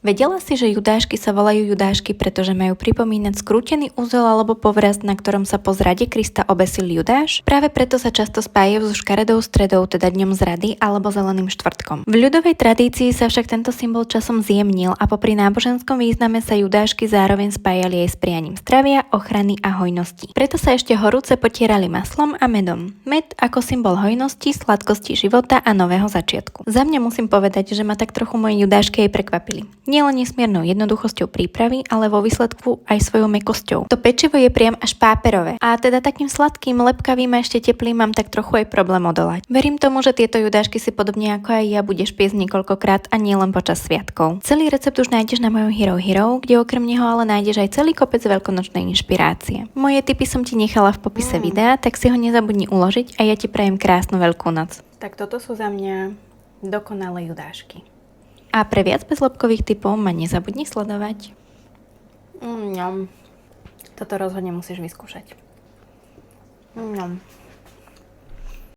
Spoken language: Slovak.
Vedela si, že judášky sa volajú judášky, pretože majú pripomínať skrútený úzel alebo povraz, na ktorom sa po zrade Krista obesil Judáš? Práve preto sa často spájajú so škaredou stredou, teda dňom zrady alebo zeleným štvrtkom. V ľudovej tradícii sa však tento symbol časom zjemnil a popri náboženskom význame sa judášky zároveň spájali aj s prianím zdravia, ochrany a hojnosti. Preto sa ešte horúce potierali maslom a medom. Med ako symbol hojnosti, sladkosti života a nového začiatku. Za mňa musím povedať, že ma tak trochu moje judášky aj prekvapili. Nielen nesmiernou jednoduchosťou prípravy, ale vo výsledku aj svojou mäkkosťou. To pečivo je priam až páperové. A teda takým sladkým, lepkavým a ešte teplým mám tak trochu aj problém odolať. Verím tomu, že tieto judášky si podobne ako aj ja budeš piesť niekoľkokrát a nielen počas sviatkov. Celý recept už nájdeš na mojom Hero, kde okrem neho ale nájdeš aj celý kopec veľkonočnej inšpirácie. Moje tipy som ti nechala v popise videa, tak si ho nezabudni uložiť a ja ti prajem krásnu Veľkú noc. Tak toto sú za mňa dokonalé judášky. A pre viac bezlepkových tipov ma nezabudni sledovať. Toto rozhodne musíš vyskúšať.